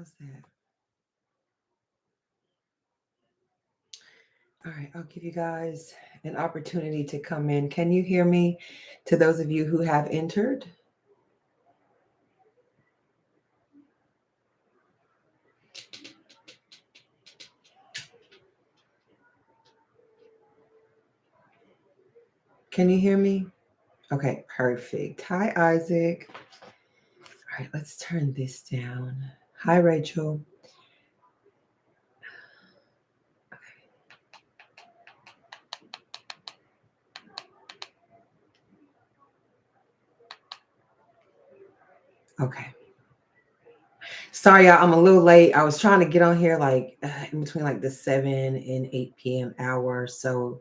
How's that? All right, I'll give you guys an opportunity to come in. Can you hear me? To those of you who have entered. Can you hear me? Okay, perfect. Hi, Isaac. All right, let's turn this down. Hi, Rachel. Okay. Sorry, y'all, I'm a little late. I was trying to get on here like in between like the 7 and 8 p.m. hour. So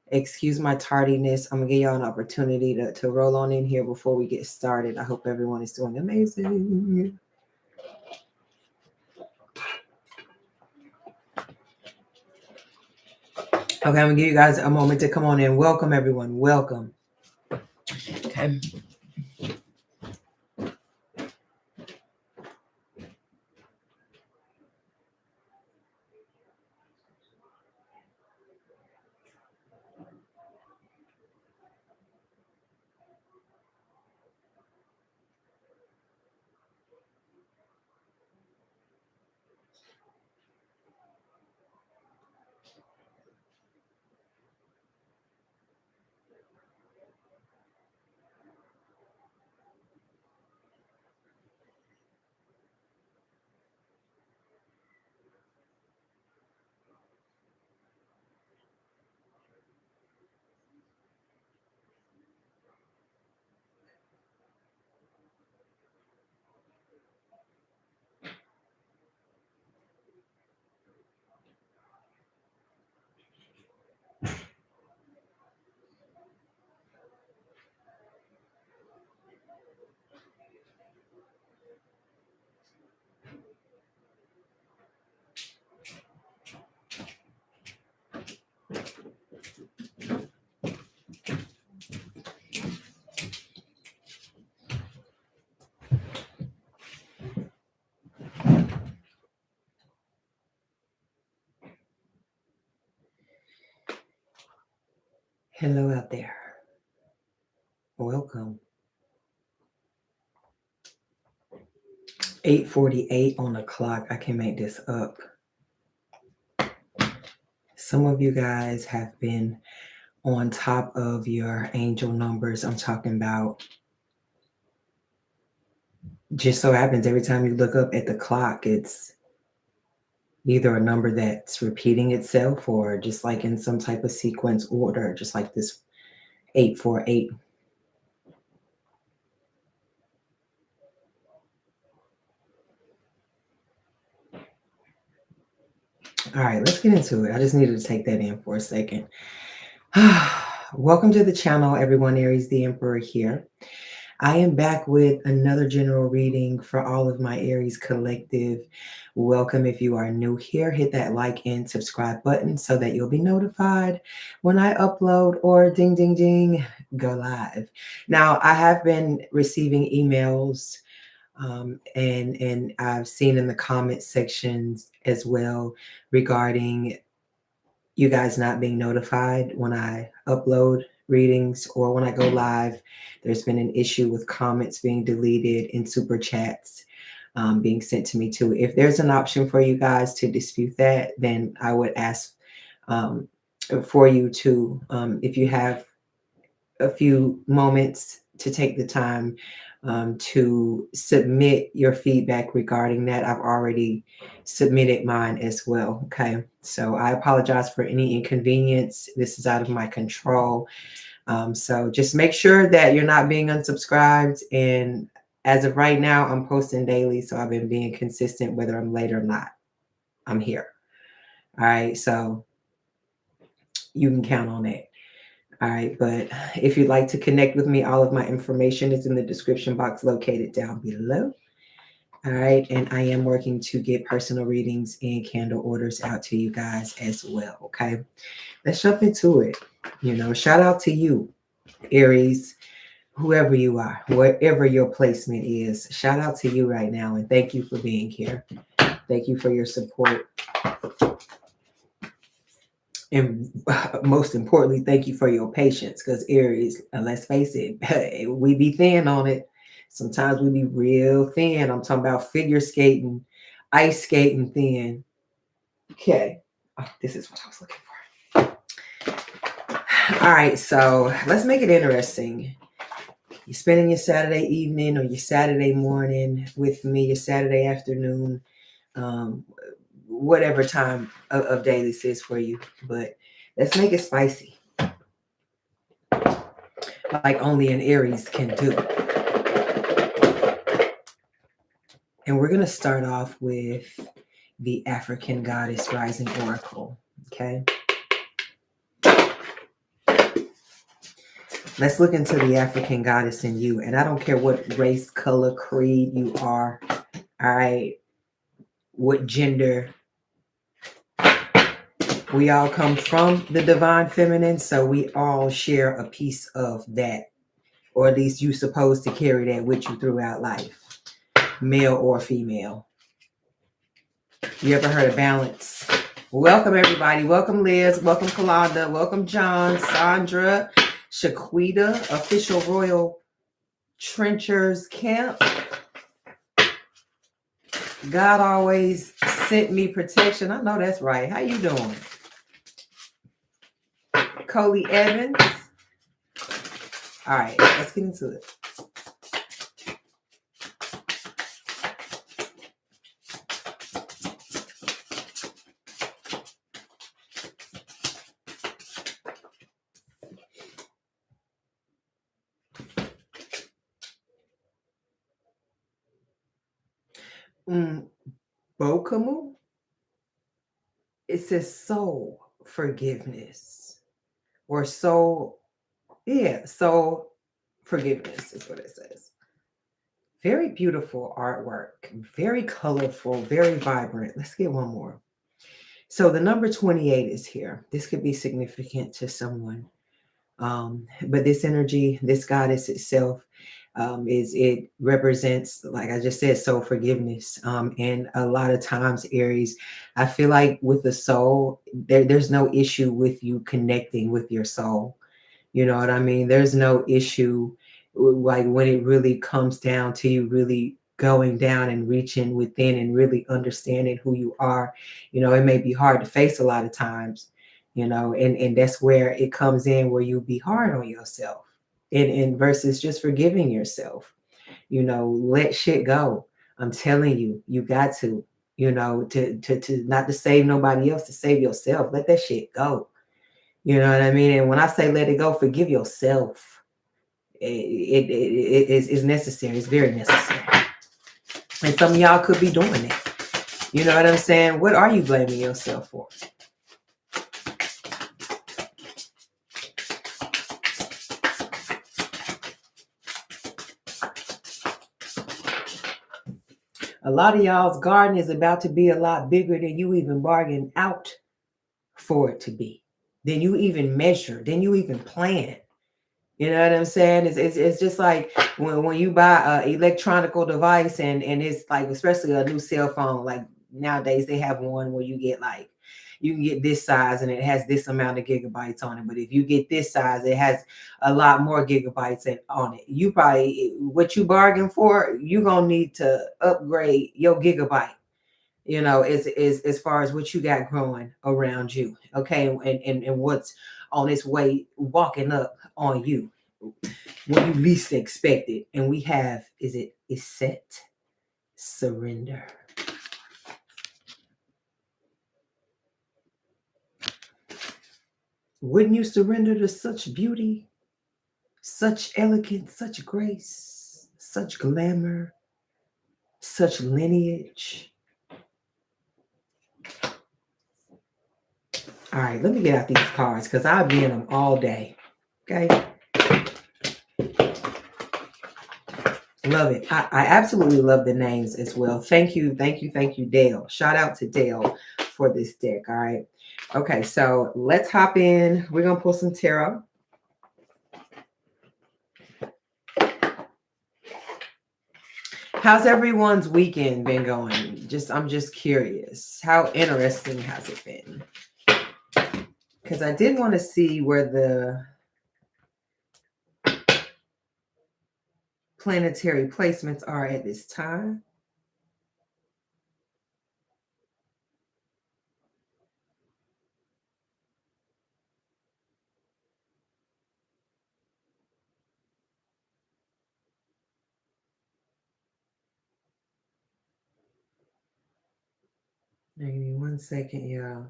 excuse my tardiness. I'm gonna give y'all an opportunity to roll on in here before we get started. I hope everyone is doing amazing. Okay, I'm gonna give you guys a moment to come on in. Welcome, everyone. Welcome. Okay. Hello out there. Welcome. 8:48 on the clock. I can make this up. Some of you guys have been on top of your angel numbers. I'm talking about just so happens every time you look up at the clock, it's either a number that's repeating itself or just like in some type of sequence order, just like this 848. All right, let's get into it. I just needed to take that in for a second. Welcome to the channel, everyone. Aries the Emperor here. I am back with another general reading for all of my Aries collective. Welcome if you are new here. Hit that like and subscribe button so that you'll be notified when I upload or ding, ding, ding, go live. Now, I have been receiving emails and I've seen in the comment sections as well regarding you guys not being notified when I upload readings or when I go live. There's been an issue with comments being deleted and super chats being sent to me too. If there's an option for you guys to dispute that, then I would ask for you to, if you have a few moments to take the time to submit your feedback regarding that. I've already submitted mine as well. Okay. So I apologize for any inconvenience. This is out of my control. So just make sure that you're not being unsubscribed. And as of right now, I'm posting daily. So I've been being consistent, whether I'm late or not. I'm here. All right. So you can count on that. All right, but if you'd like to connect with me, all of my information is in the description box located down below. All right, and I am working to get personal readings and candle orders out to you guys as well, okay? Let's jump into it. You know, shout out to you, Aries. whoever you are, wherever your placement is, shout out to you right now. And thank you for being here. Thank you for your support. And most importantly, thank you for your patience, because Aries, let's face it, we be thin on it. Sometimes we be real thin. I'm talking about figure skating, ice skating thin. Okay. Oh, this is what I was looking for. All right. So let's make it interesting. You're spending your Saturday evening or your Saturday morning with me, your Saturday afternoon, whatever time of day this is for you. But let's make it spicy, like only an Aries can do. And we're going to start off with the African Goddess Rising Oracle. Okay. Let's look into the African goddess in you. And I don't care what race, color, creed you are. All right. What gender. We all come from the divine feminine. So we all share a piece of that. Or at least you're supposed to carry that with you throughout life. Male or female. You ever heard of balance? Welcome, everybody. Welcome, Liz. Welcome, Kalanda. Welcome, John, Sandra, Shaquita, Official Royal Trenchers Camp. God always sent me protection. I know that's right. How you doing? Coley Evans. All right, let's get into it. Bokamu. It says soul forgiveness. Or soul, soul forgiveness is what it says. Very beautiful artwork. Very colorful, very vibrant. Let's get one more. So the number 28 is here. This could be significant to someone. But this energy, this goddess itself, it represents, like I just said, soul forgiveness. And a lot of times, Aries, I feel like with the soul, there's no issue with you connecting with your soul. You know what I mean? There's no issue like when it really comes down to you really going down and reaching within and really understanding who you are. You know, it may be hard to face a lot of times, you know, and that's where it comes in, where you be hard on yourself and versus just forgiving yourself. You know, let shit go. I'm telling you, you got to, you know, to not to save nobody else, to save yourself. Let that shit go. You know what I mean? And when I say let it go, forgive yourself. It is necessary. It's very necessary. And some of y'all could be doing that. You know what I'm saying? What are you blaming yourself for? A lot of y'all's garden is about to be a lot bigger than you even bargained out for it to be. Than you even measure. Than you even plan. You know what I'm saying? It's just like when you buy an electronical device and it's like, especially a new cell phone, like nowadays they have one where you get like, you can get this size and it has this amount of gigabytes on it. But if you get this size, it has a lot more gigabytes on it. You probably, what you bargain for, you're going to need to upgrade your gigabyte, you know, as far as what you got growing around you. Okay. And what's on its way walking up on you when you least expect it. And we have, is set, surrender. Wouldn't you surrender to such beauty, such elegance, such grace, such glamour, such lineage? All right, let me get out these cards because I'll be in them all day. Okay. Love it. I absolutely love the names as well. Thank you, Dale. Shout out to Dale for this deck. All right. Okay, so let's hop in. We're going to pull some tarot. How's everyone's weekend been going? I'm just curious. How interesting has it been? Because I did want to see where the planetary placements are at this time. Give me 1 second, y'all.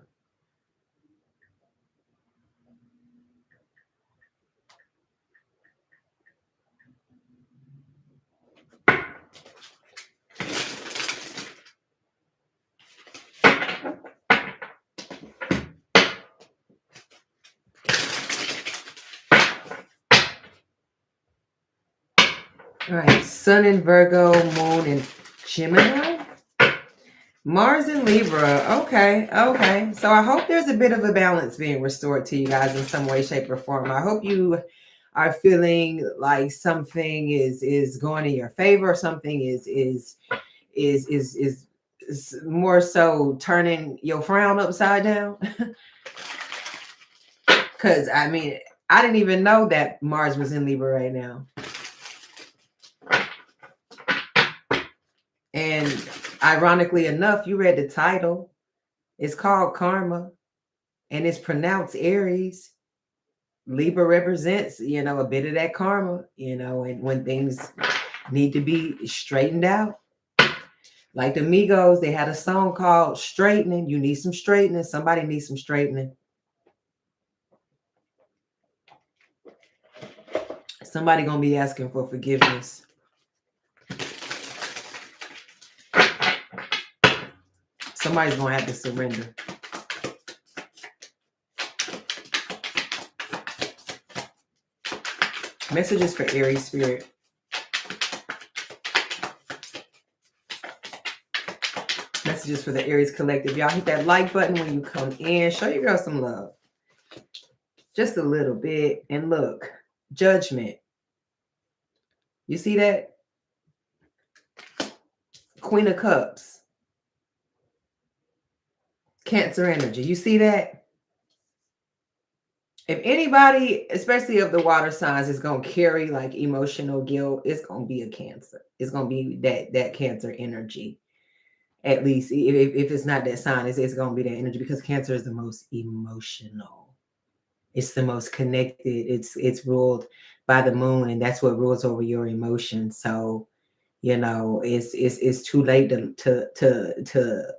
All right, Sun in Virgo, Moon in Gemini, Mars in Libra. Okay. So I hope there's a bit of a balance being restored to you guys in some way, shape, or form. I hope you are feeling like something is going in your favor. Something is more so turning your frown upside down. Because I mean, I didn't even know that Mars was in Libra right now. And ironically enough, you read the title. It's called Karma, and it's pronounced Aries. Libra represents, a bit of that karma, and when things need to be straightened out. Like the Migos, they had a song called Straightening. You need some straightening. Somebody needs some straightening. Somebody gonna be asking for forgiveness. Somebody's gonna have to surrender. Messages for Aries spirit. Messages for the Aries collective. Y'all hit that like button when you come in. Show your girl some love. Just a little bit. And look, Judgment. You see that? Queen of Cups. Cancer energy. You see that? If anybody, especially of the water signs, is going to carry like emotional guilt, it's going to be a Cancer. It's going to be that Cancer energy. At least if it's not that sign, it's going to be that energy, because Cancer is the most emotional. It's the most connected. It's ruled by the moon, and that's what rules over your emotions. So, it's too late to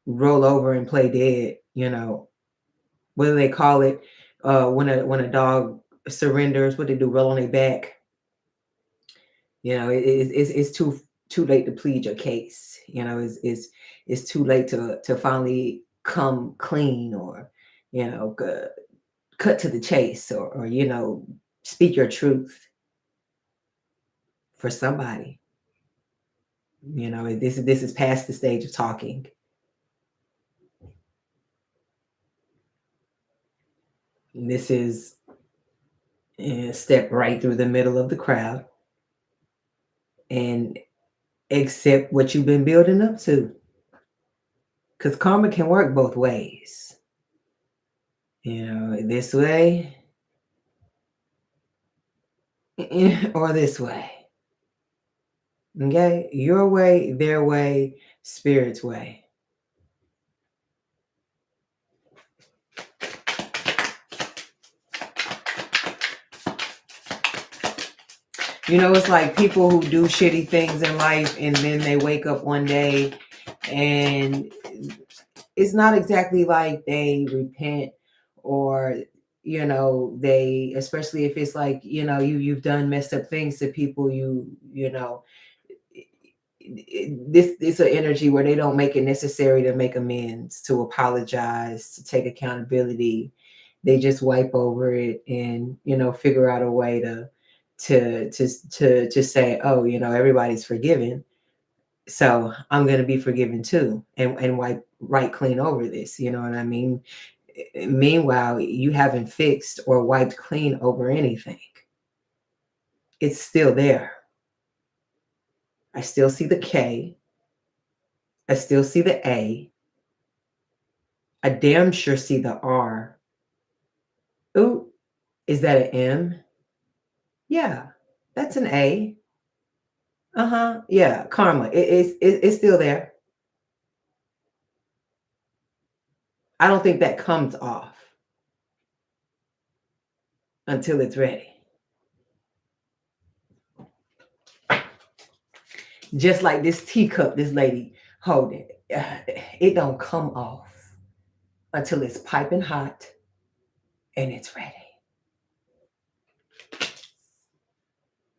roll over and play dead. What do they call it? When a dog surrenders, what they do? Roll on their back. It's too late to plead your case. It's too late to finally come clean, or cut to the chase, or speak your truth for somebody. This is past the stage of talking. And this is step right through the middle of the crowd and accept what you've been building up to. Because karma can work both ways. This way or this way. Okay? Your way, their way, spirit's way. It's like people who do shitty things in life, and then they wake up one day and it's not exactly like they repent, or they, especially if it's like you've done messed up things to people, this is an energy where they don't make it necessary to make amends, to apologize, to take accountability. They just wipe over it and figure out a way to say, oh, everybody's forgiven, so I'm going to be forgiven too, and wipe right clean over this. You know what I mean? Meanwhile, you haven't fixed or wiped clean over anything. it's still there. I still see the K. I still see the A. I damn sure see the R. Ooh, is that an M? Yeah, that's an A. Uh-huh. Yeah, karma. It's still there. I don't think that comes off until it's ready. Just like this teacup, this lady holding, it don't come off until it's piping hot and it's ready.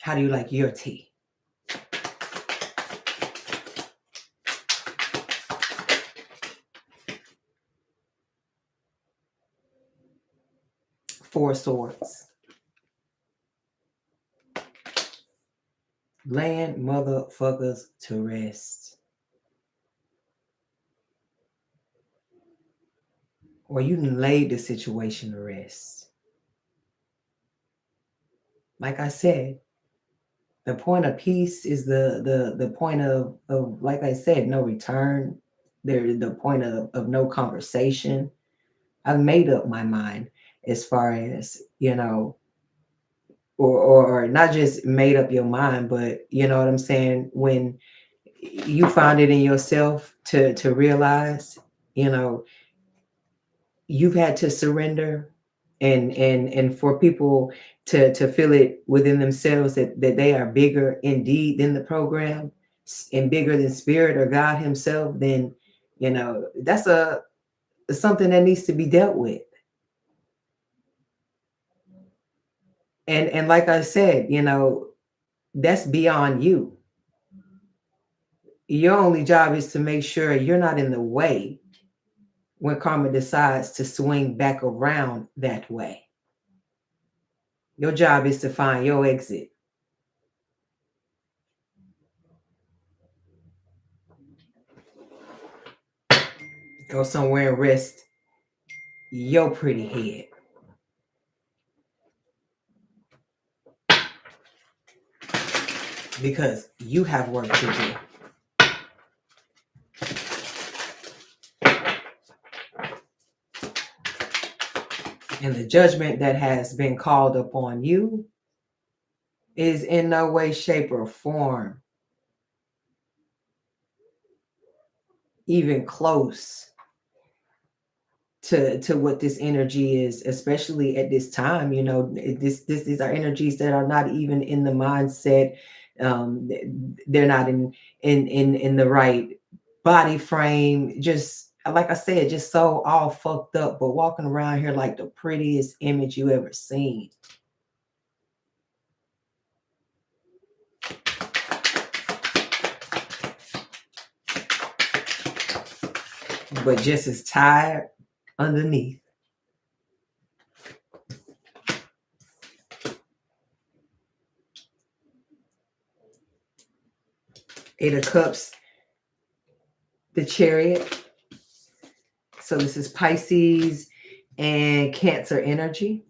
How do you like your tea? Four swords. Land motherfuckers to rest. Or you can lay the situation to rest. Like I said, the point of peace is the point of like I said, no return. There the point of no conversation. I've made up my mind as far as, or not just made up your mind, but you know what I'm saying? When you find it in yourself to realize, you know, you've had to surrender, and for people to feel it within themselves that they are bigger indeed than the program and bigger than spirit or God himself, then that's something that needs to be dealt with. And like I said, that's beyond you. Your only job is to make sure you're not in the way when karma decides to swing back around that way. Your job is to find your exit. Go somewhere and rest your pretty head. Because you have work to do. And the judgment that has been called upon you is in no way, shape, or form even close to what this energy is, especially at this time. These are energies that are not even in the mindset. They're not in the right body frame. Just like I said, just so all fucked up, but walking around here like the prettiest image you ever seen. But just as tired underneath. Eight of Cups, the Chariot. So this is Pisces and Cancer energy.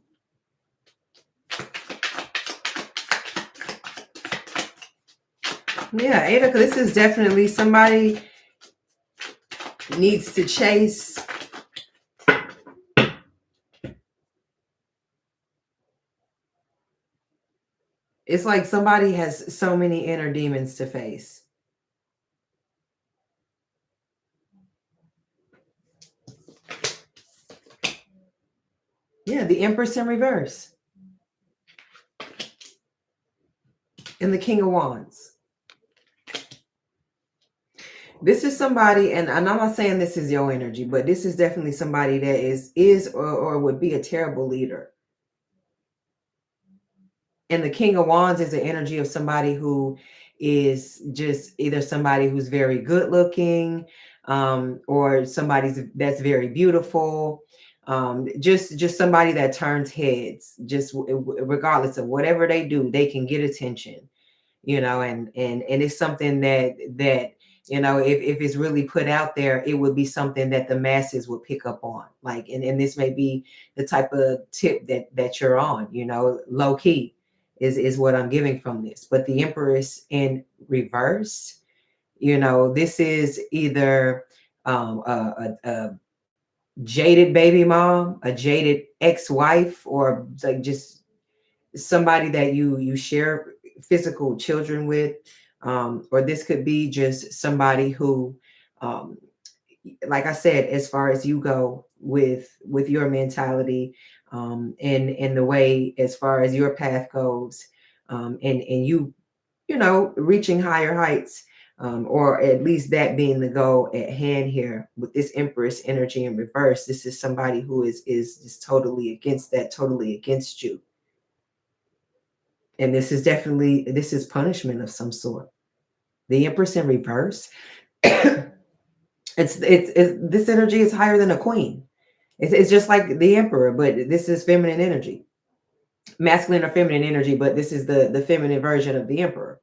Yeah, Eight of Cups. This is definitely somebody needs to chase. It's like somebody has so many inner demons to face. Yeah, the Empress in reverse. And the King of Wands. This is somebody, and I'm not saying this is your energy, but this is definitely somebody that is or would be a terrible leader. And the King of Wands is the energy of somebody who is just either somebody who's very good looking, or somebody that's very beautiful, just somebody that turns heads. Just regardless of whatever they do, they can get attention. And it's something that if it's really put out there, it would be something that the masses would pick up on. And this may be the type of tip that you're on, low key. is what I'm giving from this. But the Empress in reverse, you know, this is either a jaded baby mom, a jaded ex-wife, or like just somebody that you share physical children with, or this could be just somebody who, um, like I said, as far as you go with your mentality, and the way as far as your path goes, and you know, reaching higher heights, or at least that being the goal at hand here with this Empress energy in reverse. This is somebody who is totally against that, totally against you. And this is definitely, this is punishment of some sort. The Empress in reverse, it's this energy is higher than a queen. It's just like the Emperor, but this is feminine energy, masculine or feminine energy, but this is the feminine version of the Emperor,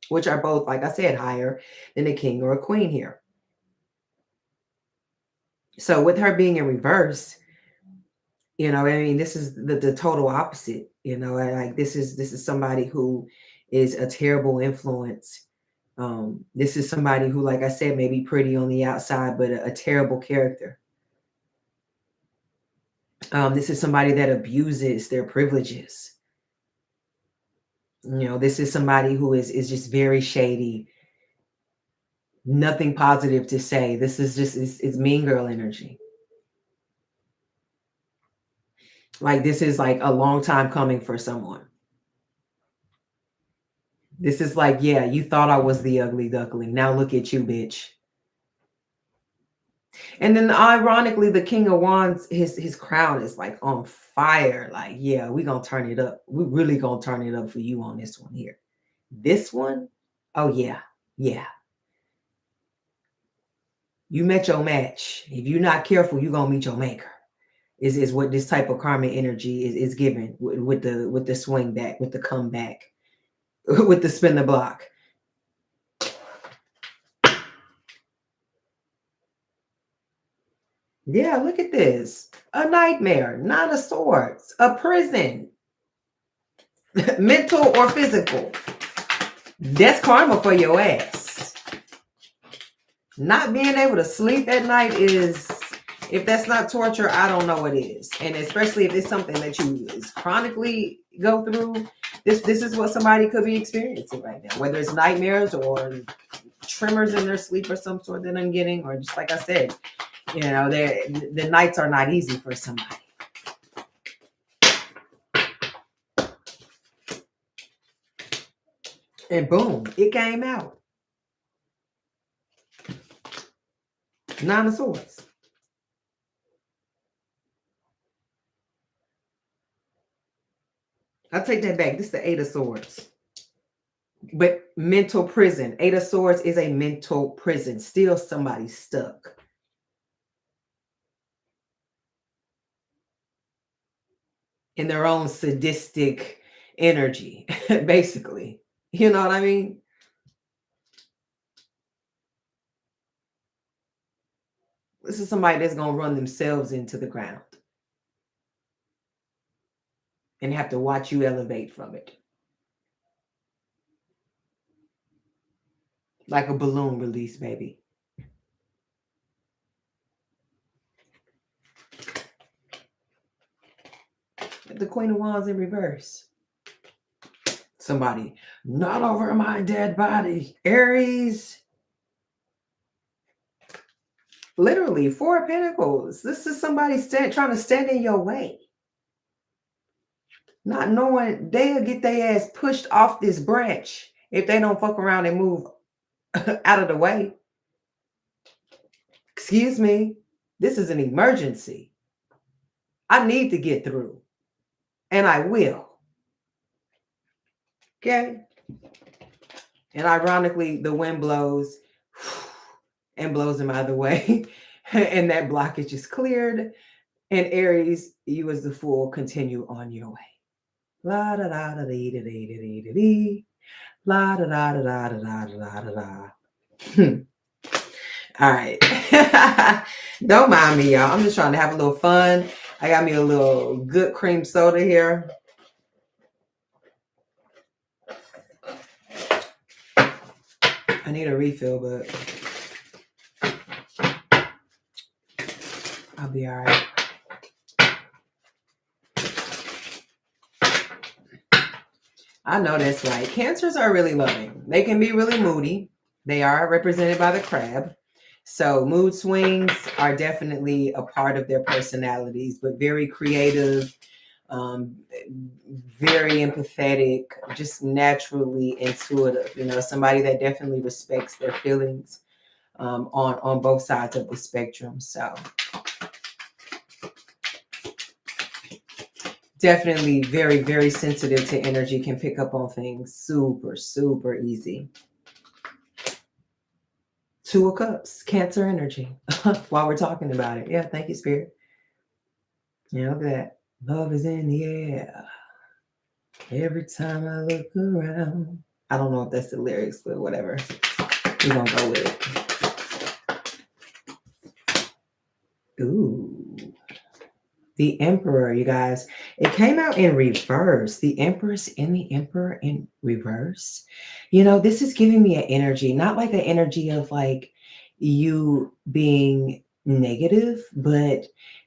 which are both, like I said, higher than a king or a queen here. So with her being in reverse, you know, I mean, this is the total opposite. You know, like this is somebody who is a terrible influence. This is somebody who, like I said, may be pretty on the outside, but a terrible character. This is somebody that abuses their privileges. You know, this is somebody who is just very shady. Nothing positive to say. This is just it's mean girl energy. Like this is like a long time coming for someone. This is like, yeah, you thought I was the ugly duckling. Now look at you, bitch. And then ironically, the King of Wands, his crown is like on fire. Like, yeah, we gonna turn it up. We really gonna turn it up for you on this one here. This one, oh yeah, yeah. You met your match. If you're not careful, you're gonna meet your maker. Is what this type of karma energy is given with the swing back, with the comeback, with the spin the block. Yeah, look at this. A nightmare, Nine of Swords, a prison, mental or physical. That's karma for your ass. Not being able to sleep at night is, if that's not torture, I don't know what is. And especially if it's something that you chronically go through, this is what somebody could be experiencing right now. Whether it's nightmares or tremors in their sleep or some sort that I'm getting, or just like I said, you know, the nights are not easy for somebody. And boom, it came out. Nine of Swords. I'll take that back. This is the Eight of Swords. But mental prison. Eight of Swords is a mental prison. Still somebody stuck. In their own sadistic energy, basically. You know what I mean? This is somebody that's going to run themselves into the ground and have to watch you elevate from it. Like a balloon release, baby. The Queen of Wands in reverse. Somebody, not over my dead body. Aries. Literally, Four of Pentacles. This is somebody trying to stand in your way. Not knowing they'll get their ass pushed off this branch if they don't fuck around and move out of the way. Excuse me. This is an emergency. I need to get through. And I will. Okay? And ironically, the wind blows and blows them out of the way. And that blockage is cleared. And Aries, you as the Fool continue on your way. La da da da dee da dee da dee da dee. La da da da da da da da da. All right. Don't mind me, y'all. I'm just trying to have a little fun. I got me a little good cream soda here. I need a refill, but I'll be all right. I know that's right. Cancers are really loving. They can be really moody. They are represented by the crab. So mood swings are definitely a part of their personalities, but very creative, very empathetic, just naturally intuitive. You know, somebody that definitely respects their feelings on both sides of the spectrum. So definitely very, very sensitive to energy, can pick up on things super, super easy. Two of Cups, Cancer energy, while we're talking about it. Yeah, thank you, Spirit. You know that love is in the air. Every time I look around. I don't know if that's the lyrics, but whatever. We're going to go with it. Ooh. The Emperor, you guys. It came out in reverse. The Empress and the Emperor in reverse. You know, this is giving me an energy, not like an energy of like you being negative, but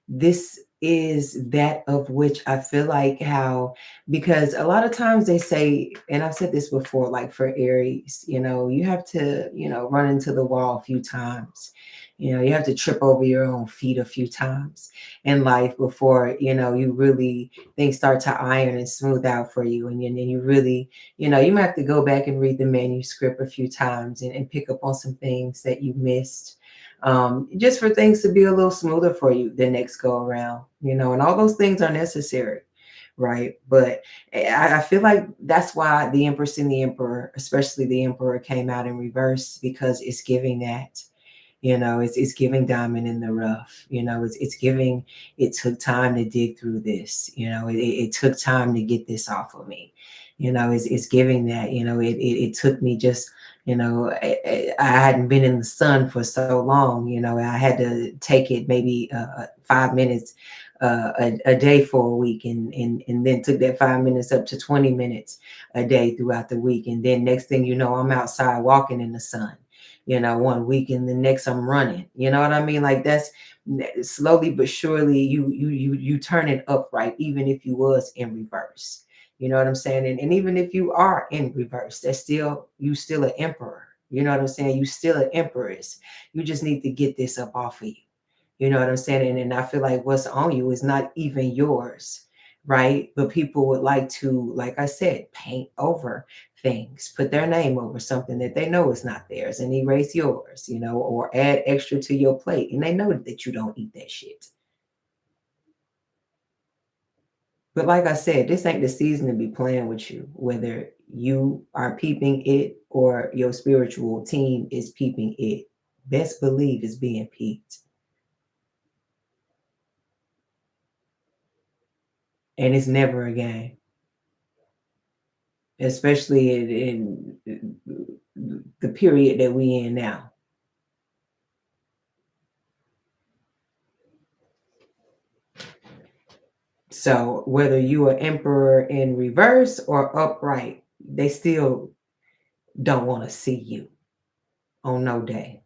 this is that of which I feel like how, because a lot of times they say, and I've said this before, like for Aries, you know, you have to, you know, run into the wall a few times. You know, you have to trip over your own feet a few times in life before, you know, you really, things start to iron and smooth out for you. And then you really, you know, you might have to go back and read the manuscript a few times and pick up on some things that you missed, just for things to be a little smoother for you the next go around, you know, and all those things are necessary. Right. But I feel like that's why the Empress and the Emperor, especially the Emperor, came out in reverse, because it's giving that. You know, it's giving diamond in the rough. You know, it's giving, it took time to dig through this. You know, it took time to get this off of me. You know, it's giving that. You know, it took me just, you know, I hadn't been in the sun for so long. You know, I had to take it maybe 5 minutes a day for a week, and then took that 5 minutes up to 20 minutes a day throughout the week. And then next thing you know, I'm outside walking in the sun, you know, one week, and the next I'm running. You know what I mean? Like that's slowly but surely you turn it upright, even if you was in reverse. You know what I'm saying? And even if you are in reverse, that's still, you still an emperor. You know what I'm saying? You still an empress. You just need to get this up off of you. You know what I'm saying? And I feel like what's on you is not even yours, right? But people would like to, like I said, paint over things, put their name over something that they know is not theirs, and erase yours, you know, or add extra to your plate. And they know that you don't eat that shit. But like I said, this ain't the season to be playing with you, whether you are peeping it or your spiritual team is peeping it. Best believe it's being peeped. And it's never a game, especially in the period that we in now. So whether you are emperor in reverse or upright, they still don't want to see you on no day.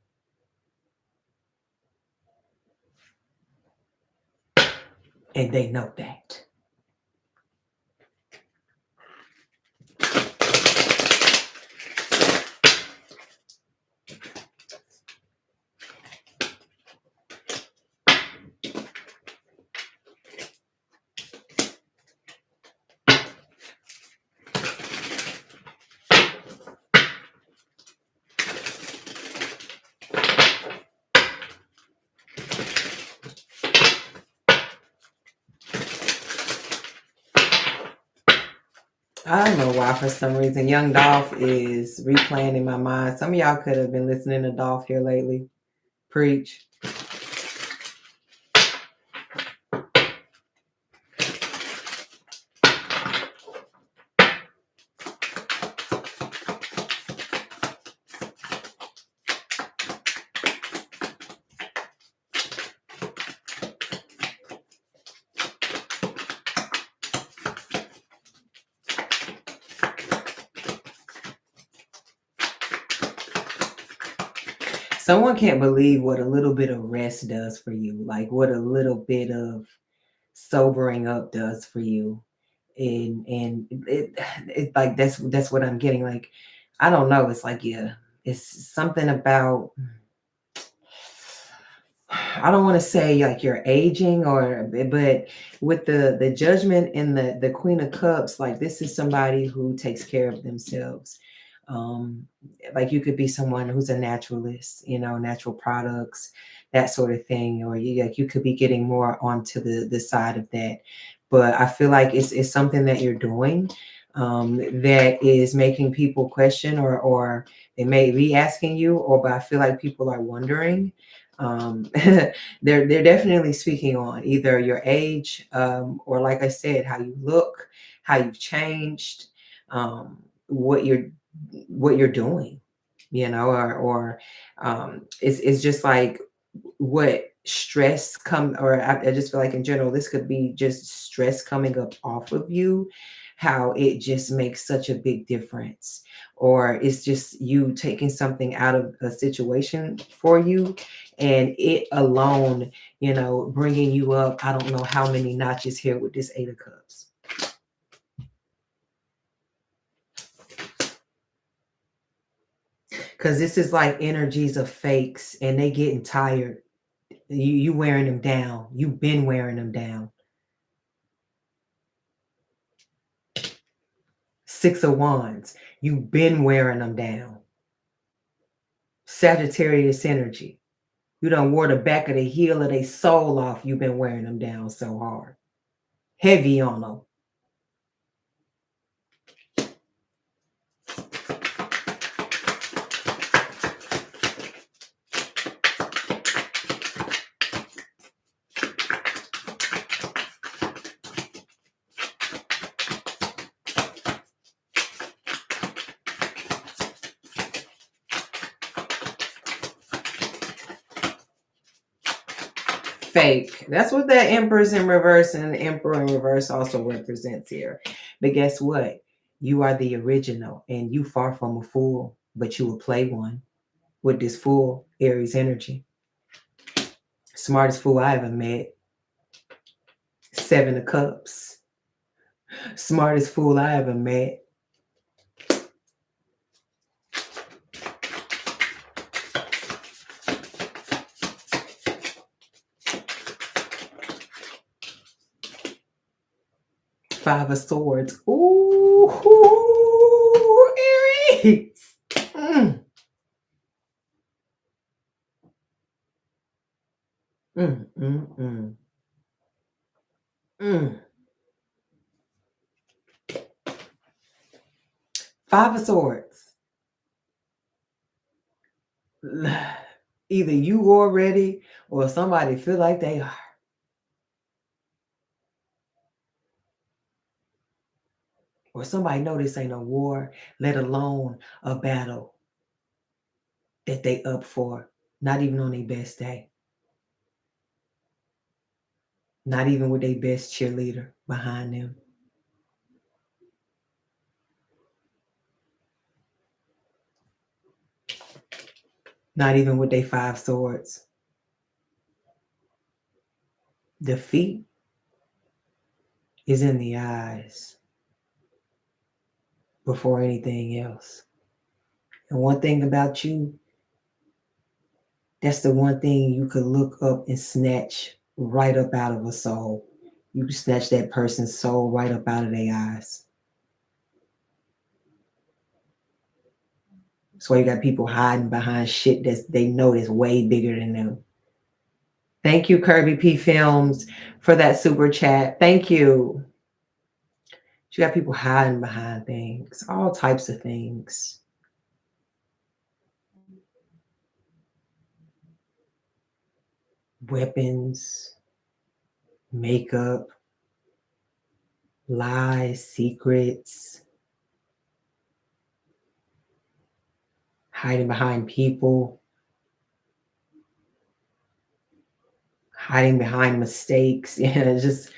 And they know that. I don't know why, for some reason, Young Dolph is replaying in my mind. Some of y'all could have been listening to Dolph here lately. Preach. Someone can't believe what a little bit of rest does for you, like what a little bit of sobering up does for you. And it like that's what I'm getting. Like, I don't know. It's like, yeah, it's something about, I don't want to say like you're aging or, but with the judgment and the Queen of Cups, like this is somebody who takes care of themselves. Um, like you could be someone who's a naturalist, natural products, that sort of thing, or you could be getting more onto the side of that. But I feel like it's something that you're doing that is making people question, or they may be asking you, or but I feel like people are wondering. They're definitely speaking on either your age, or like I said, how you look, how you've changed, what you're doing, or it's just like what stress come, or I just feel like in general this could be just stress coming up off of you, how it just makes such a big difference, or it's just you taking something out of a situation for you, and it alone, bringing you up, I don't know how many notches here with this 8 of Cups. Because this is like energies of fakes, and they getting tired. You wearing them down. You've been wearing them down. 6 of Wands. You've been wearing them down. Sagittarius energy. You done wore the back of the heel of their soul off. You've been wearing them down so hard. Heavy on them. Fake. That's what that Empress in reverse and the Emperor in reverse also represents here. But guess what? You are the original, and you far from a fool, but you will play one with this fool Aries energy. Smartest fool I ever met. 7 of Cups. Smartest fool I ever met. Five of Swords. Ooh, Aries. Mm. Mm, mm, mm. Mm. Five of Swords. Either you already or somebody feel like they are. Or somebody know this ain't a war, let alone a battle that they up for. Not even on their best day. Not even with their best cheerleader behind them. Not even with their 5 swords. Defeat is in the eyes before anything else. And one thing about you, that's the one thing you could look up and snatch right up out of a soul. You can snatch that person's soul right up out of their eyes. That's why you got people hiding behind shit that they know is way bigger than them. Thank you, Kirby P. Films, for that super chat. Thank you. You got people hiding behind things, all types of things. Weapons, makeup, lies, secrets, hiding behind people, hiding behind mistakes. Yeah, it's just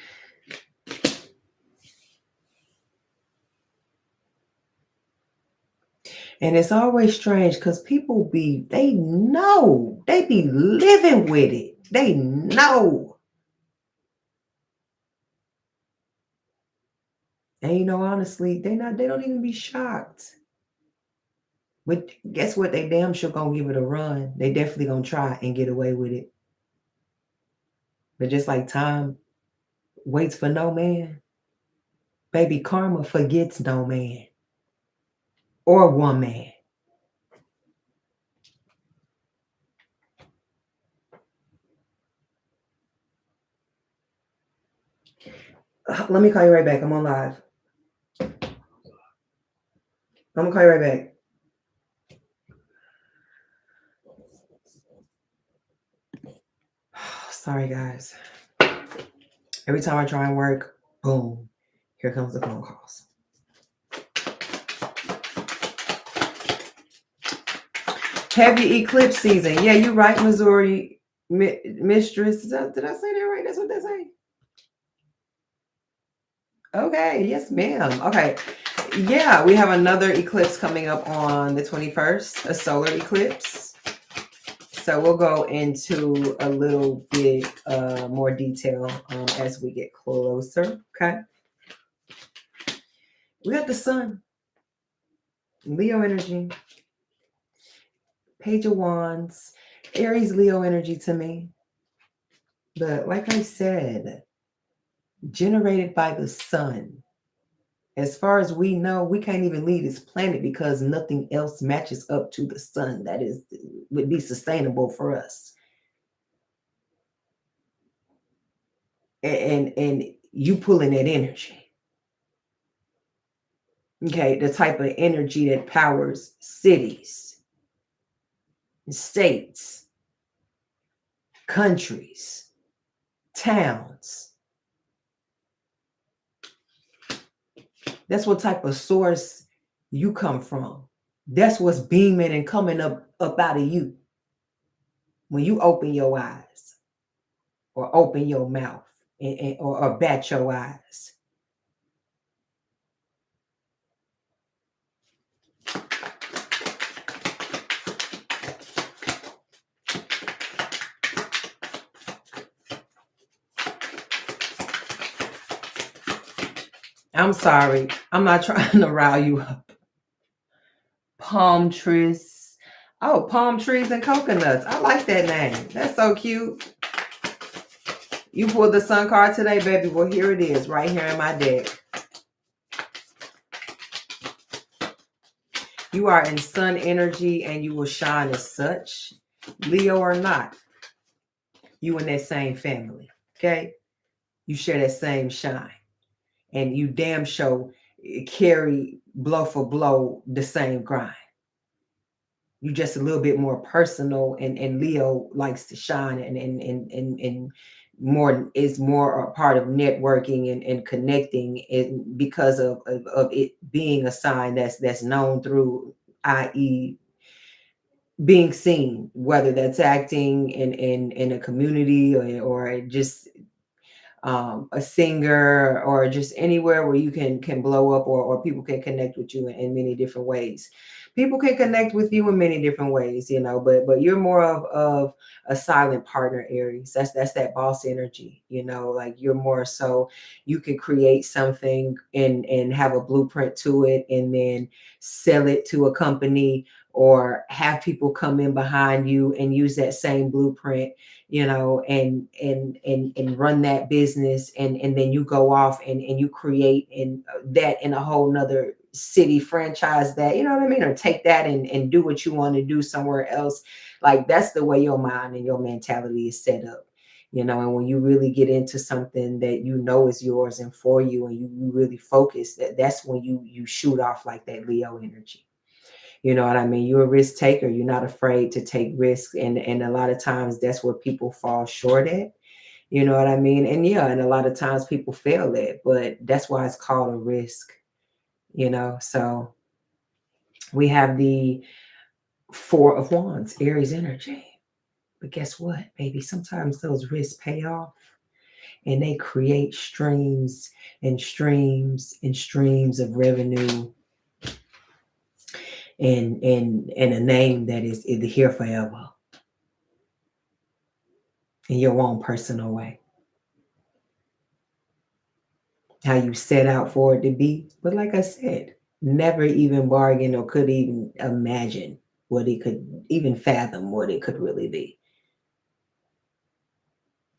And it's always strange because people they know, they be living with it. They know. And honestly, they don't even be shocked. But guess what? They damn sure gonna give it a run. They definitely gonna try and get away with it. But just like time waits for no man, baby, karma forgets no man or woman. Let me call you right back. I'm on live. I'm gonna call you right back. Sorry, guys. Every time I try and work, boom, here comes the phone calls. Heavy eclipse season. Yeah, you're right, Missouri mistress. Did I say that right? That's what they say. Okay, yes, ma'am. Okay. Yeah, we have another eclipse coming up on the 21st, a solar eclipse. So we'll go into a little bit more detail as we get closer. Okay. We got the sun, Leo energy, Page of Wands, Aries, Leo energy to me. But like I said, generated by the sun. As far as we know, we can't even leave this planet because nothing else matches up to the sun that would be sustainable for us. And you pulling that energy. Okay, the type of energy that powers cities, states, countries, towns. That's what type of source you come from. That's what's beaming and coming up out of you when you open your eyes or open your mouth or bat your eyes. I'm sorry. I'm not trying to rile you up. Palm trees. Oh, palm trees and coconuts. I like that name. That's so cute. You pulled the sun card today, baby. Well, here it is, right here in my deck. You are in sun energy and you will shine as such. Leo or not, you in that same family. Okay? You share that same shine. And you damn sure carry blow for blow the same grind. You just a little bit more personal, and Leo likes to shine and more is more a part of networking and connecting it because of it being a sign that's known through, i.e., being seen, whether that's acting in a community or just a singer or just anywhere where you can blow up or people can connect with you in many different ways. People can connect with you in many different ways, but you're more of a silent partner, Aries. That's that boss energy, like you're more so you can create something and have a blueprint to it and then sell it to a company or have people come in behind you and use that same blueprint, and run that business, and then you go off and you create that in a whole nother city, franchise that, you know what I mean, or take that and do what you want to do somewhere else. Like that's the way your mind and your mentality is set up, and when you really get into something that is yours and for you, and you really focus, that's when you shoot off like that Leo energy. You know what I mean? You're a risk taker. You're not afraid to take risks. And a lot of times that's where people fall short at. You know what I mean? And yeah, and a lot of times people fail at, but that's why it's called a risk, So we have the Four of Wands, Aries energy. But guess what, baby? Sometimes those risks pay off and they create streams and streams and streams of revenue. and a name that is here forever in your own personal way. How you set out for it to be. But like I said, never even bargain or could even imagine what it could even fathom what it could really be.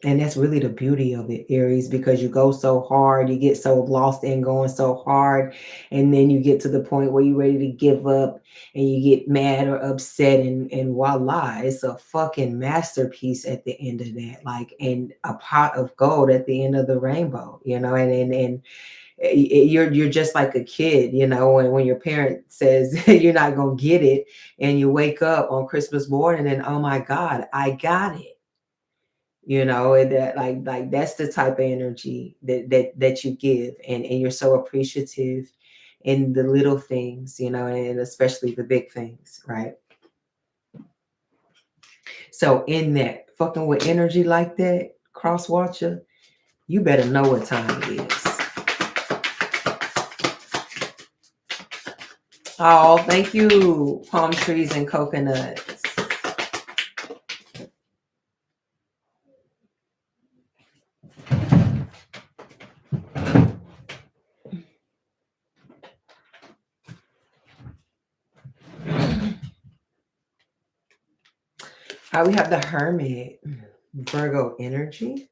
And that's really the beauty of it, Aries, because you go so hard, you get so lost in going so hard, and then you get to the point where you're ready to give up and you get mad or upset, and voila, it's a fucking masterpiece at the end of that. Like, and a pot of gold at the end of the rainbow, and you're just like a kid, when your parent says you're not gonna get it, and you wake up on Christmas morning and oh my God, I got it. And that like that's the type of energy that you give, and you're so appreciative in the little things, and especially the big things, right? So in that fucking with energy like that, cross watcher, you better know what time it is. Oh, thank you, palm trees and coconuts. We have the Hermit, Virgo energy.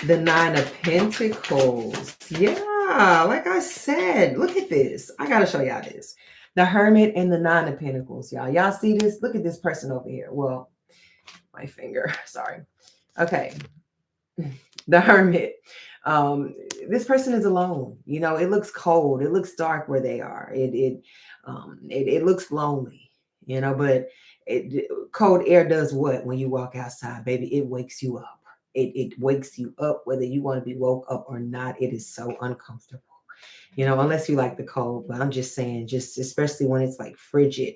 The Nine of Pentacles. Yeah, like I said, look at this. I gotta show y'all this. The Hermit and the Nine of Pentacles, y'all. Y'all see this? Look at this person over here. Well, my finger, sorry. Okay. The Hermit. This person is alone. It looks cold. It looks dark where they are. It looks lonely, but cold air does what when you walk outside, baby? It wakes you up. It wakes you up whether you want to be woke up or not. It is so uncomfortable, unless you like the cold. But I'm just saying, just especially when it's like frigid,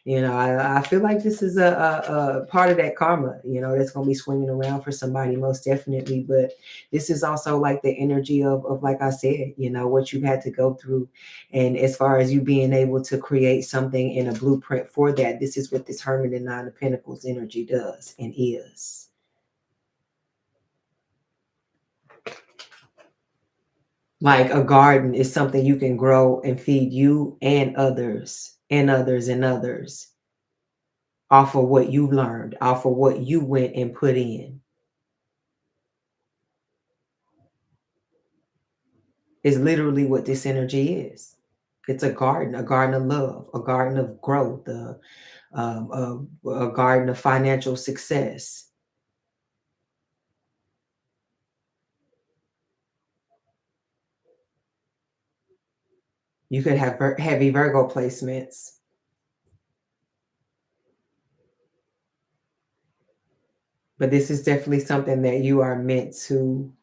I feel like this is a part of that karma, that's going to be swinging around for somebody most definitely. But this is also like the energy of like I said, what you've had to go through. And as far as you being able to create something in a blueprint for that, this is what this Hermit and Nine of Pentacles energy does and is. Like a garden is something you can grow and feed you and others and others and others off of what you learned, off of what you went and put in. Is literally what this energy is. It's a garden of love, a garden of growth, a garden of financial success. You could have heavy Virgo placements. But this is definitely something that you are meant to,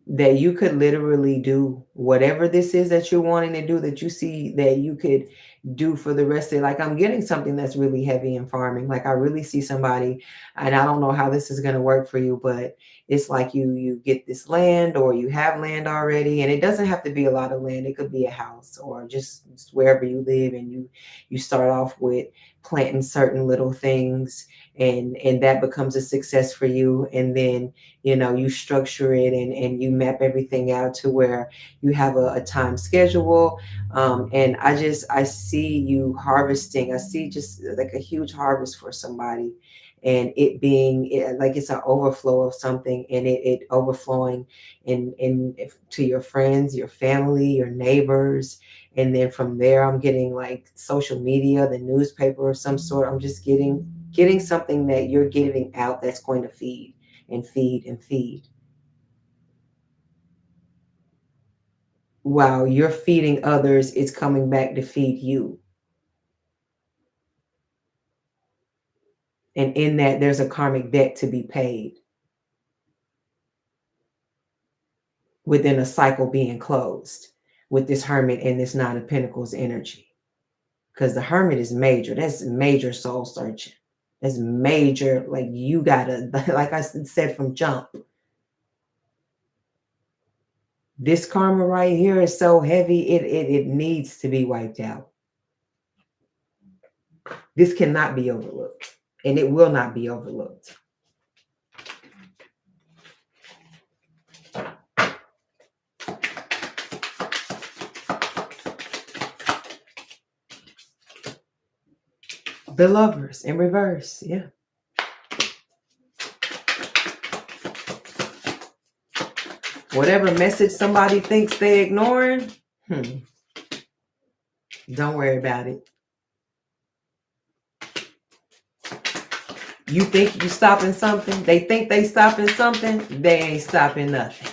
that you could literally do whatever this is that you're wanting to do, that you see that you could do for the rest of it. Like, I'm getting something that's really heavy in farming. Like, I really see somebody, and I don't know how this is going to work for you, but it's like you get this land, or you have land already, and it doesn't have to be a lot of land. It could be a house or just wherever you live, and you start off with planting certain little things, and that becomes a success for you. And then you structure it, and you map everything out to where you have a time schedule. And I see you harvesting. I see just like a huge harvest for somebody, and it being like it's an overflow of something, and it overflowing in to your friends, your family, your neighbors. And then from there, I'm getting like social media, the newspaper of some sort. I'm just getting something that you're giving out that's going to feed and feed and feed. While you're feeding others, it's coming back to feed you. And in that, there's a karmic debt to be paid within a cycle being closed with this Hermit and this Nine of Pentacles energy. Because the Hermit is major. That's major soul searching. That's major. Like, you gotta, like I said from jump, This karma right here is so heavy, it needs to be wiped out. This cannot be overlooked, and it will not be overlooked. The Lovers in reverse, yeah. Whatever message somebody thinks they're ignoring, don't worry about it. You think you stopping something? They think they stopping something? They ain't stopping nothing.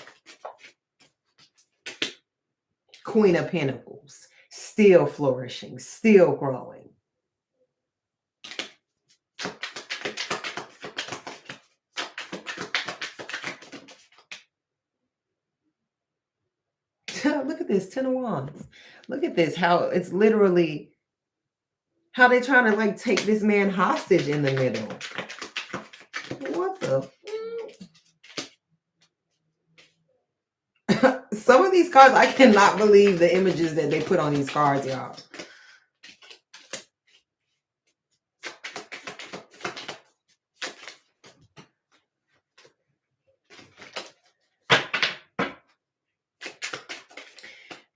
Queen of Pentacles, still flourishing, still growing. Look at this, 10 of Wands. Look at this, how it's literally, how they trying to like take this man hostage in the middle. What the? Some of these cards, I cannot believe the images that they put on these cards, y'all.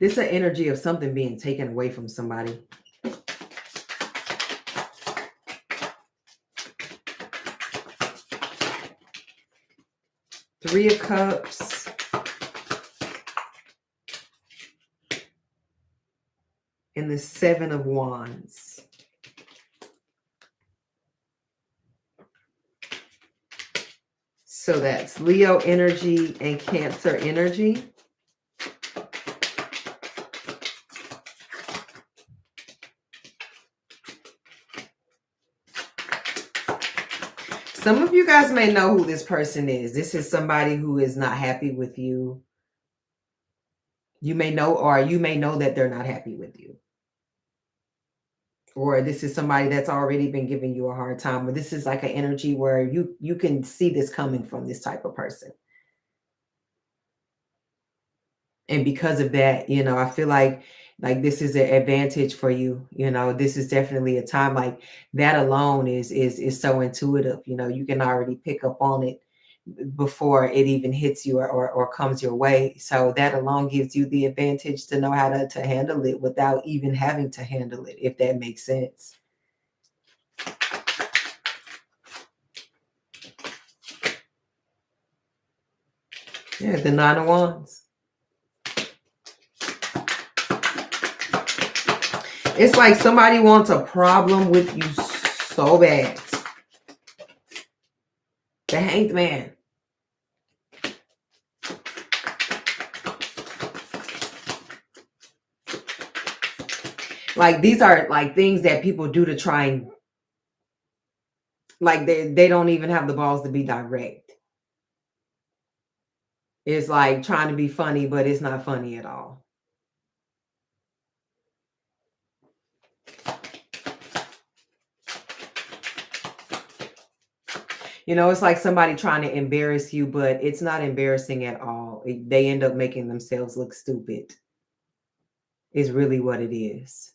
This is an energy of something being taken away from somebody. Three of Cups. And the Seven of Wands. So that's Leo energy and Cancer energy. Some of you guys may know who this person is. This is somebody who is not happy with you. You may know, or you may know that they're not happy with you. Or this is somebody that's already been giving you a hard time. Or this is like an energy where you can see this coming from this type of person. And because of that, you know, I feel like this is an advantage for you. You know, this is definitely a time like that alone is so intuitive. You know, you can already pick up on it before it even hits you or comes your way. So that alone gives you the advantage to know how to handle it without even having to handle it, if that makes sense. Yeah, the Nine of Wands. It's like somebody wants a problem with you so bad. The Hanged Man. Like these are like things that people do to try and like they don't even have the balls to be direct. It's like trying to be funny, but it's not funny at all. You know, it's like somebody trying to embarrass you, but it's not embarrassing at all. They end up making themselves look stupid. Is really what it is.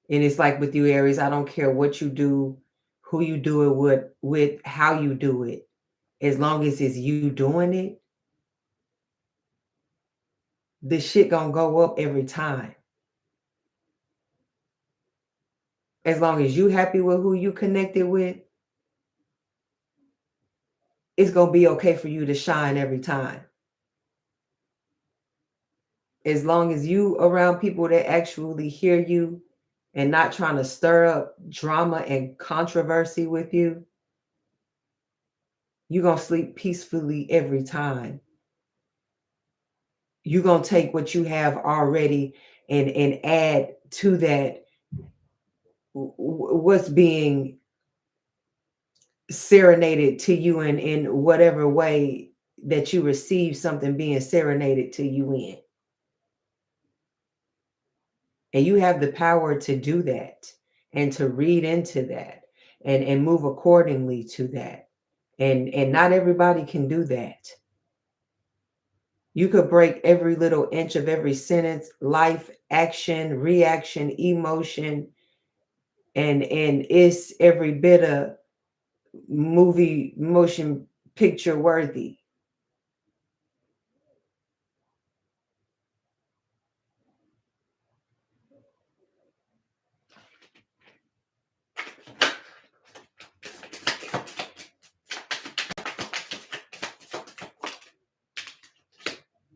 And it's like with you, Aries, I don't care what you do, who you do it with how you do it. As long as it's you doing it, this shit gonna go up every time. As long as you happy with who you connected with, it's gonna be okay for you to shine every time. As long as you around people that actually hear you and not trying to stir up drama and controversy with you, you're gonna sleep peacefully every time. You're gonna take what you have already and add to that what's being serenaded to you in whatever way that you receive something being serenaded to you in. And you have the power to do that and to read into that and move accordingly to that. And not everybody can do that. You could break every little inch of every sentence, life, action, reaction, emotion, and it's every bit of movie motion picture worthy.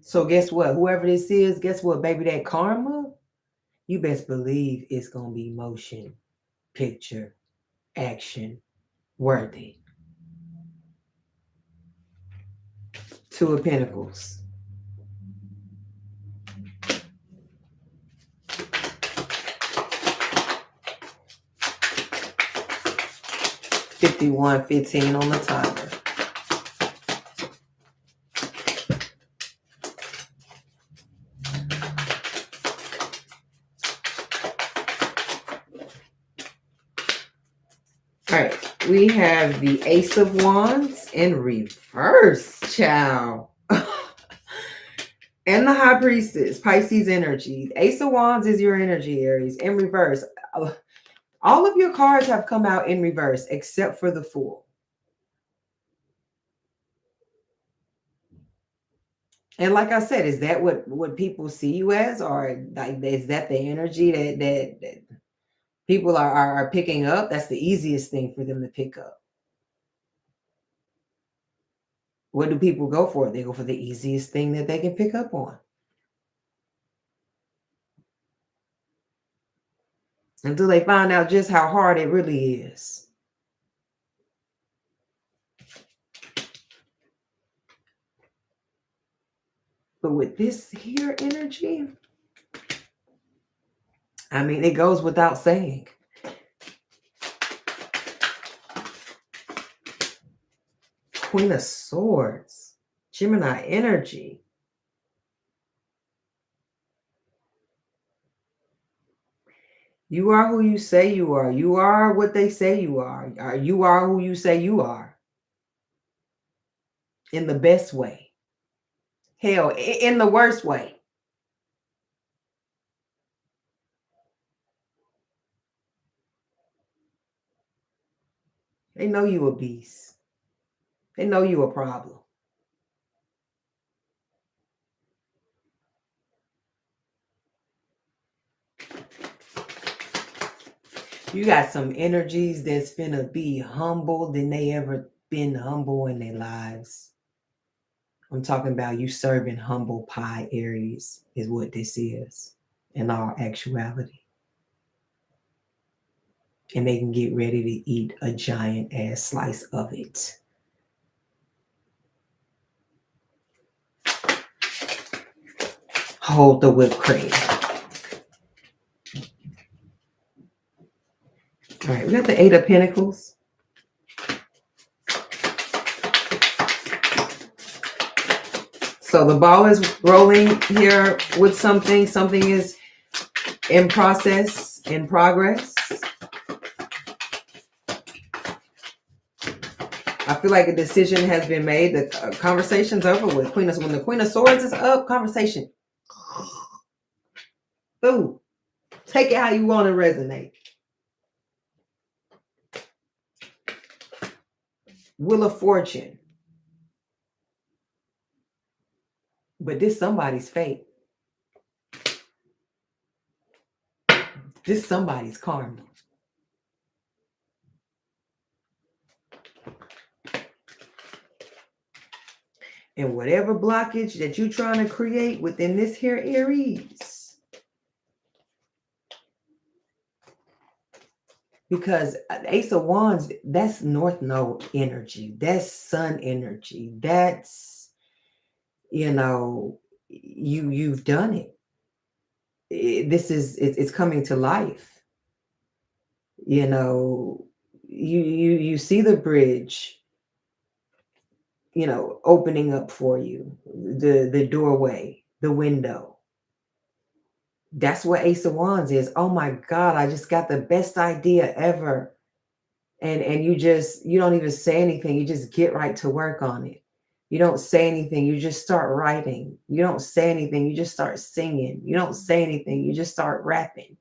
So guess what? Whoever this is, guess what, baby? That karma, you best believe it's gonna be motion picture action worthy. Two of Pentacles. $51.15 on the timer. All right, we have the Ace of Wands in reverse, child. And the High Priestess, Pisces energy. Ace of Wands is your energy, Aries, in reverse. All of your cards have come out in reverse except for the Fool. And like I said, is that what people see you as, or like is that the energy that people are picking up? That's the easiest thing for them to pick up. What do people go for? They go for the easiest thing that they can pick up on. Until they find out just how hard it really is. But with this here energy, I mean, it goes without saying. Queen of Swords, Gemini energy. You are who you say you are. You are what they say you are. You are who you say you are. In the best way. Hell, in the worst way. They know you a beast. They know you a problem. You got some energies that's finna be humble than they ever been humble in their lives. I'm talking about you serving humble pie, Aries, is what this is in all actuality. And they can get ready to eat a giant ass slice of it. Hold the whipped cream. All right, we got the Eight of Pentacles. So the ball is rolling here with something. Something is in process, in progress. I feel like a decision has been made. The conversation's over with. When the Queen of Swords is up, conversation. Ooh, take it how you want to resonate. Wheel of Fortune. But this somebody's fate. This somebody's karma. And whatever blockage that you're trying to create within this here Aries. Because Ace of Wands, that's North Node energy. That's sun energy. That's, you've done it. It's coming to life. You see the bridge, opening up for you, the doorway, the window. That's what Ace of Wands is. Oh my God, I just got the best idea ever. And you don't even say anything. You just get right to work on it. You don't say anything, you just start writing. You don't say anything, you just start singing. You don't say anything, you just start rapping.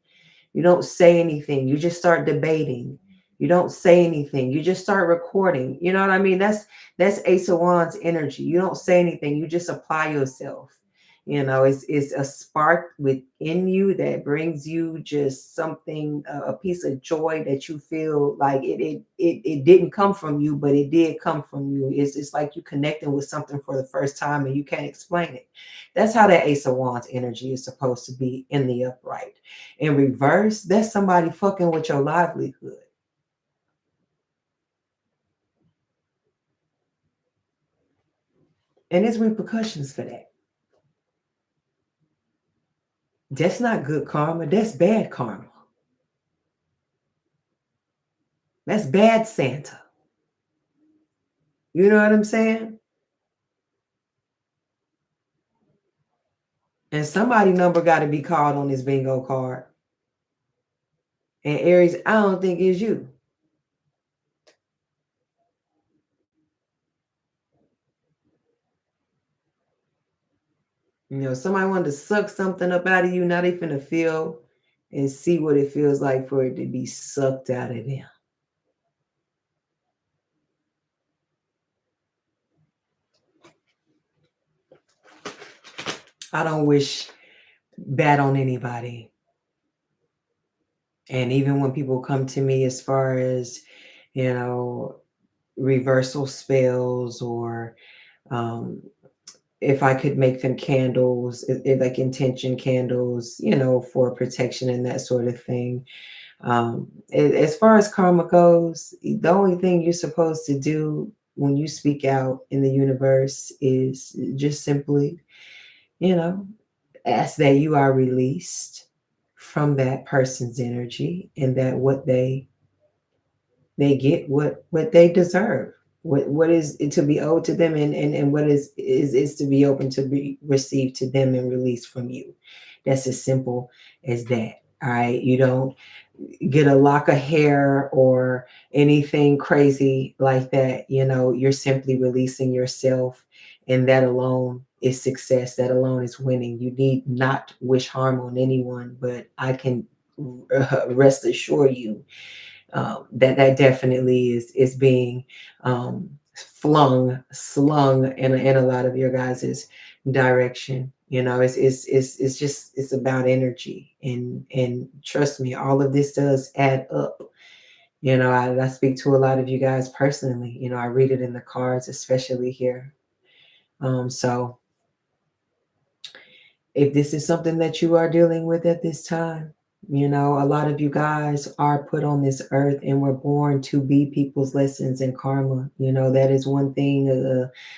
You don't say anything. You just start debating. You don't say anything. You just start recording. You know what I mean? That's Ace of Wands energy. You don't say anything. You just apply yourself. You know, it's a spark within you that brings you just something, a piece of joy that you feel like it didn't come from you, but it did come from you. It's like you connecting with something for the first time and you can't explain it. That's how that Ace of Wands energy is supposed to be in the upright. In reverse, that's somebody fucking with your livelihood. And there's repercussions for that. That's not good karma. That's bad karma. That's bad Santa. You know what I'm saying? And somebody number got to be called on this bingo card. And Aries, I don't think it's you. You know, somebody wanted to suck something up out of you, not even to feel and see what it feels like for it to be sucked out of them. I don't wish bad on anybody. And even when people come to me as far as, you know, reversal spells or if I could make them candles, like intention candles, you know, for protection and that sort of thing. As far as karma goes, the only thing you're supposed to do when you speak out in the universe is just simply, you know, ask that you are released from that person's energy and that what they get what they deserve, what is to be owed to them, and what is to be open to be received to them and released from you. That's as simple as that. All right, you don't get a lock of hair or anything crazy like that. You know, you're simply releasing yourself, and that alone is success. That alone is winning. You need not wish harm on anyone, but I can rest assure you that definitely is being slung in a lot of your guys's direction. You know, it's just it's about energy, and trust me, all of this does add up. You know, I speak to a lot of you guys personally. You know, I read it in the cards, especially here. So if this is something that you are dealing with at this time, you know, a lot of you guys are put on this earth and were born to be people's lessons and karma. You know, that is one thing,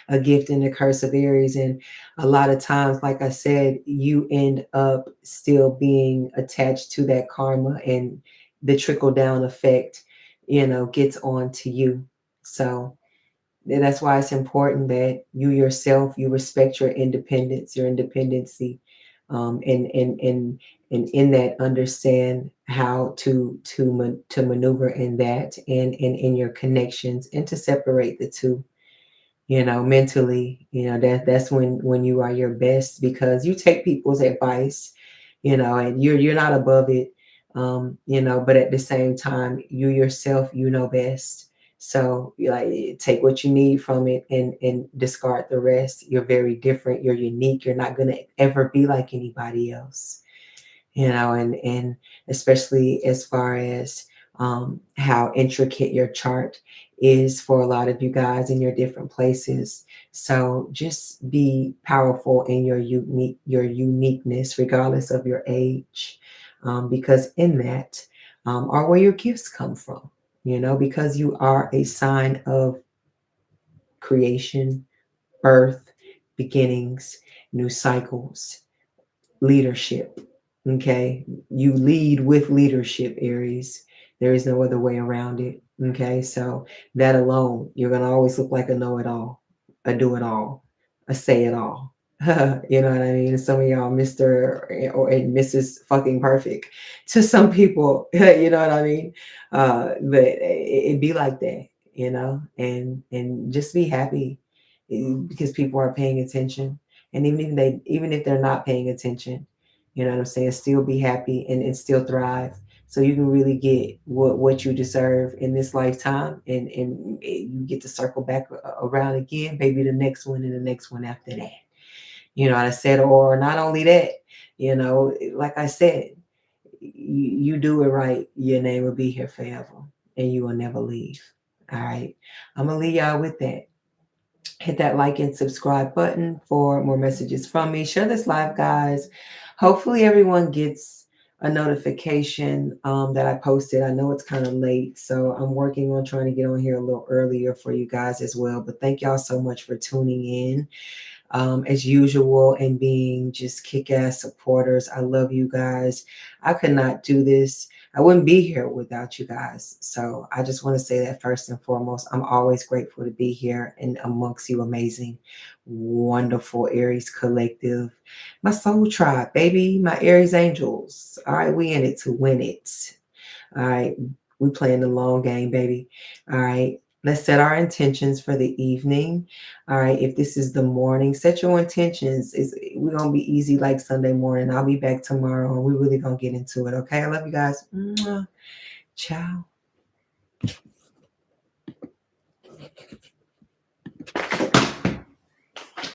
a gift and a curse of Aries. And a lot of times, like I said, you end up still being attached to that karma, and the trickle down effect, you know, gets on to you. So, that's why it's important that you yourself, you respect your independence, your independency, and in that understand how to maneuver in that, and in your connections, and to separate the two. You know, mentally, you know, that's when you are your best, because you take people's advice, you know, and you're not above it, you know, but at the same time, you yourself, you know best. So you like take what you need from it, and discard the rest. You're very different, you're unique, you're not gonna ever be like anybody else. You know, and especially as far as how intricate your chart is for a lot of you guys in your different places. So just be powerful in your uniqueness, regardless of your age, because in that are where your gifts come from. You know, because you are a sign of creation, birth, beginnings, new cycles, leadership. Okay. You lead with leadership, Aries. There is no other way around it. Okay. So that alone, you're going to always look like a know it all, a do it all, a say it all. You know what I mean? Some of y'all, Mr. or and Mrs. fucking perfect to some people, you know what I mean? But it be like that, you know, and just be happy. because people are paying attention. And even if they're not paying attention, you know what I'm saying, still be happy and still thrive. So you can really get what you deserve in this lifetime, and you get to circle back around again, maybe the next one and the next one after that. You know what I said? Or not only that, like I said, you do it right, your name will be here forever and you will never leave. All right. I'm gonna leave y'all with that. Hit that like and subscribe button for more messages from me. Share this live, guys. Hopefully everyone gets a notification that I posted. I know it's kind of late, so I'm working on trying to get on here a little earlier for you guys as well. But thank y'all so much for tuning in, as usual, and being just kick-ass supporters. I love you guys. I could not do this. I wouldn't be here without you guys. So I just want to say that first and foremost. I'm always grateful to be here and amongst you amazing, wonderful Aries collective. My soul tribe, baby, my Aries angels. All right, we in it to win it. All right, we playing the long game, baby. All right, let's set our intentions for the evening. All right, if this is the morning, set your intentions. We're gonna be easy like Sunday morning. I'll be back tomorrow, and we're really gonna get into it. Okay, I love you guys. Mwah. Ciao.